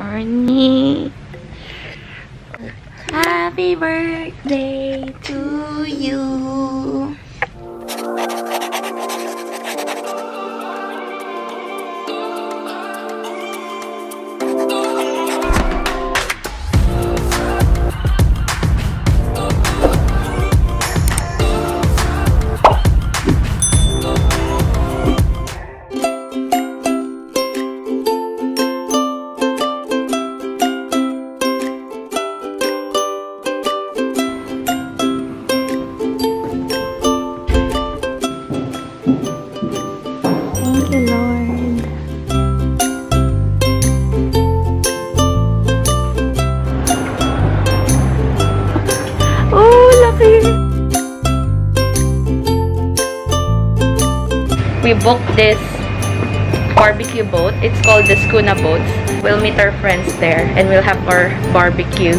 morning. Happy birthday to you. We booked this barbecue boat. It's called the Schooner Boats. We'll meet our friends there and we'll have our barbecue.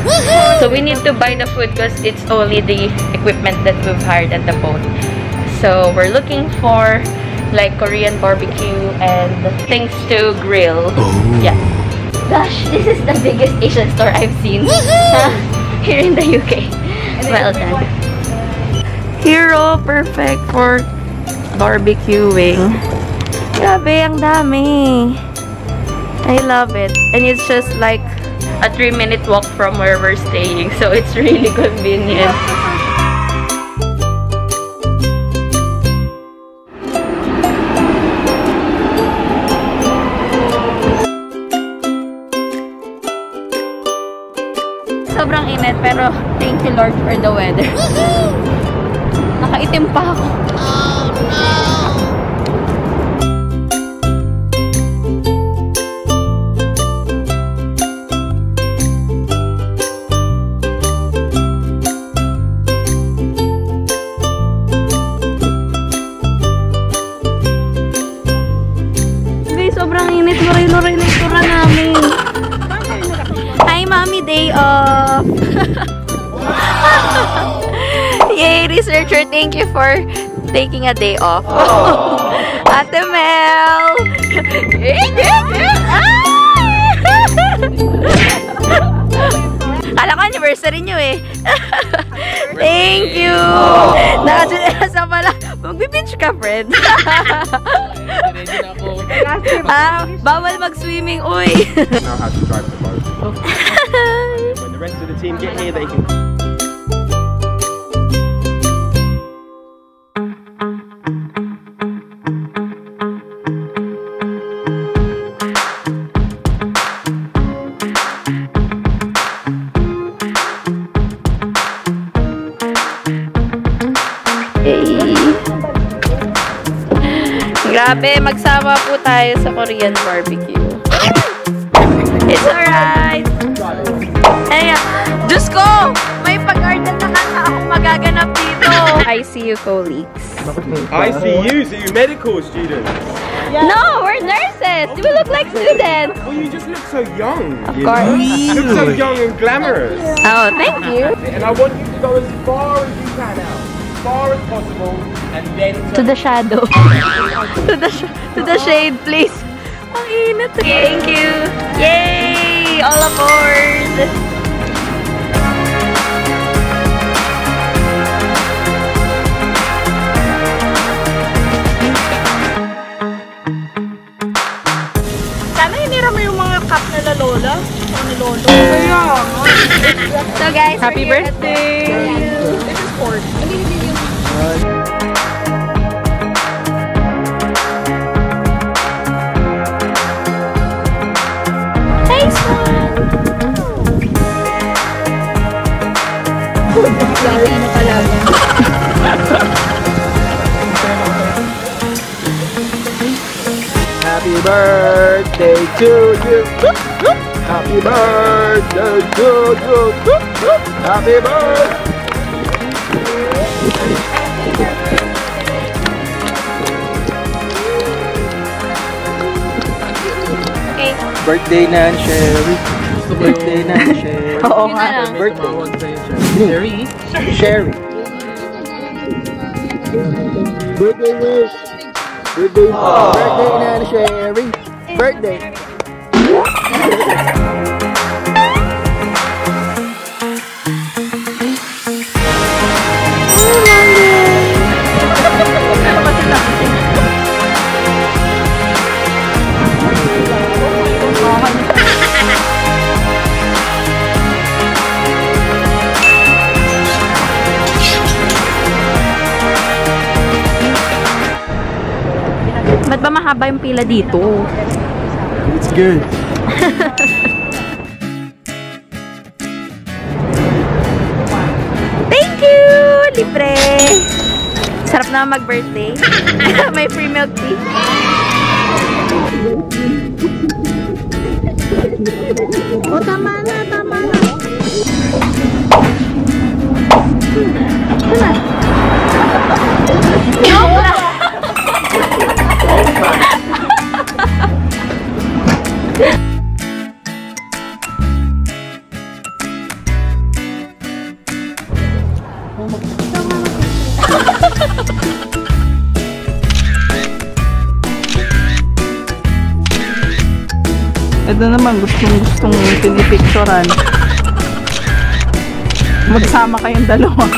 So we need to buy the food because it's only the equipment that we've hired at the boat. So we're looking for like Korean barbecue and things to grill. Yeah. Gosh, this is the biggest Asian store I've seen here in the UK. Well done. Hero, perfect for barbecuing. Grabe, ang dami. I love it. And it's just like a 3-minute walk from where we're staying. So it's really convenient. Sobrang init pero thank you Lord for the weather. Nakaitim pa ako. Sobrang init. Luray-luray na itura namin. Hi, Mommy. Day off. Yay, researcher. Thank you for taking a day off. Ate Mel. Kala ko anniversary nyo eh. Thank you. Nasa pala. Mag-beach ka, friend. Bawal mag-swimming, uy. Now how to drive the boat. When the rest of the team get here, they can. Grabe, magsama po tayo sa Korean barbecue. It's alright. Ay, Diyos ko! May pag-garden na kanta akong magaganap dito. ICU colleagues. ICU, so you medical students? Yeah. No, we're nurses. We look like students. Well, you just look so young. Of course. You look so young and glamorous. Oh, thank you. And I want you to go as far as you can out. As far as possible. And then to the shadow. to the shade, please. Ang init. Thank you. Yay! All aboard. Sana hinira mo yung mga cup na lola. Ni lolo. Kaya. So guys, happy birthday. This is pork. Nice one! Happy birthday to you! Happy birthday to you! Happy birthday! Birthday na Sherry. Birthday na Sherry. Oo nga. Birthday. Sherry. Sherry. Birthday wish. Birthday. Birthday na Sherry. Birthday. Ba't ba mahaba yung pila dito? It's good. Thank you! Libre! Sarap na mag-birthday. May free milk tea. Oh, tama na, tama na. Ito na. Joke lang. Ito naman, gustong pinipicturan. Magsama kayong dalawa.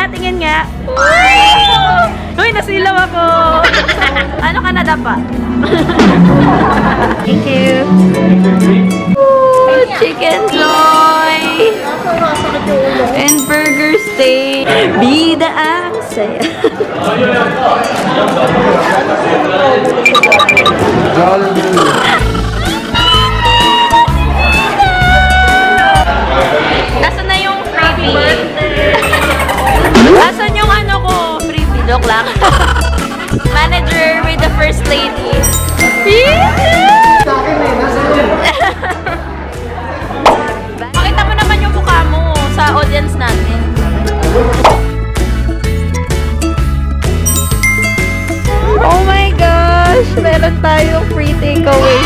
Tingin nga. Uy, nasilaw ako. Ano ka na dapat? Thank you. Ooh, chicken joy. And burger steak. Bida ang saya. Nasaan na yung freebie? Asan yung ano ko? Freebie. Joke lang. Manager with the first lady. Pakita mo naman yung mukha mo sa audience natin. Oh my gosh! Meron tayong free takeaway.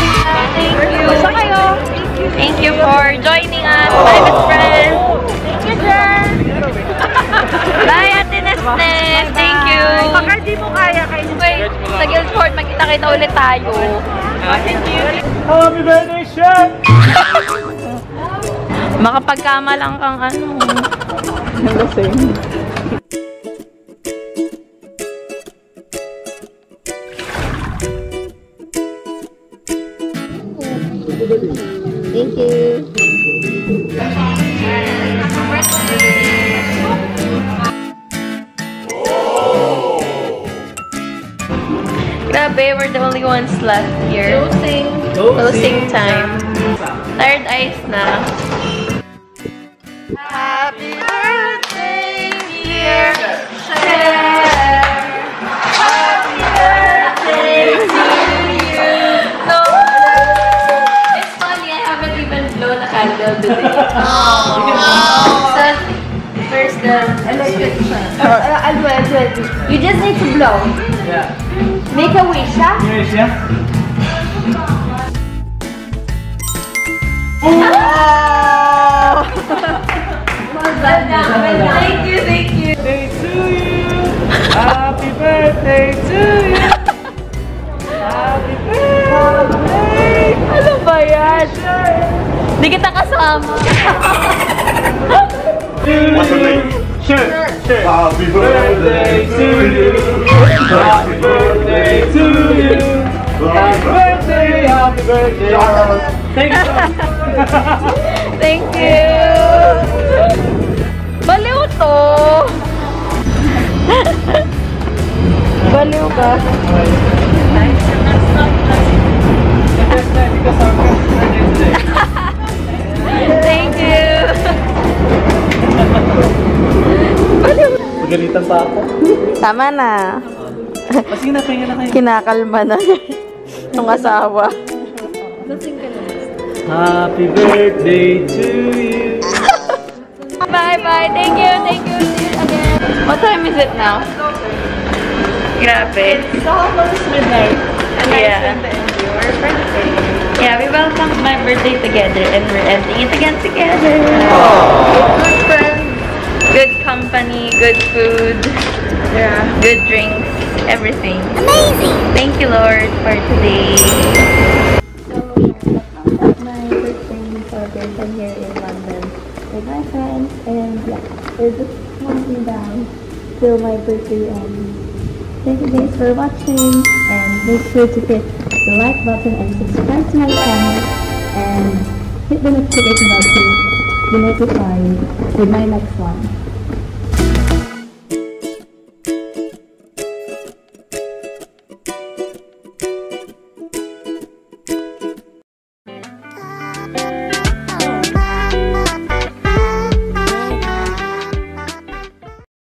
Thank you. Gusto kayo? Thank you for joining us. Bye, best friends. Thank you, sir. Bye, Ate Nesnes. Thank you. Baka di mo kaya kayo. Wait, sa Guildford, magkita-kita ulit tayo. Thank you. Happy birthday, chef! Makapagkama lang kang ano. Lasing. Thank you. Grabe, we're the only ones left here. Closing time. Third eyes na. Happy birthday, dear Cher. Happy birthday to you. No. It's funny, I haven't even blown a candle today. Oh, no. So, first I'll do it. You just need to blow. Yeah. Make a wish, huh? Wish, yeah? Thank you, thank you. Birthday to you. Happy birthday to you. Happy birthday. Ano ba yan? Hindi kita kasama. What's your name? Sure. Happy birthday to you. Happy birthday to you. Happy birthday, happy birthday. Thank you. Thank you. Baliw to. Baliw ka. Thank you. Baliw. Magalitan pa ako. Tama na. Sige na, tingin na kayo. Kinakalma na yung asawa. Happy birthday to you. Bye-bye. Thank you. Thank you. See you again. What time is it now? Grabe. It's almost midnight. Yeah. Your birthday. Yeah, we welcomed my birthday together and we're ending it again together. good food, good drinks, everything. Amazing! Thank you, Lord, for today. So, my birthday celebration here in London with my friends, and yeah, we're just counting down till my birthday ends. Thank you guys for watching, and make sure to hit the like button and subscribe to my channel, and hit the notification bell to be notified with my next one.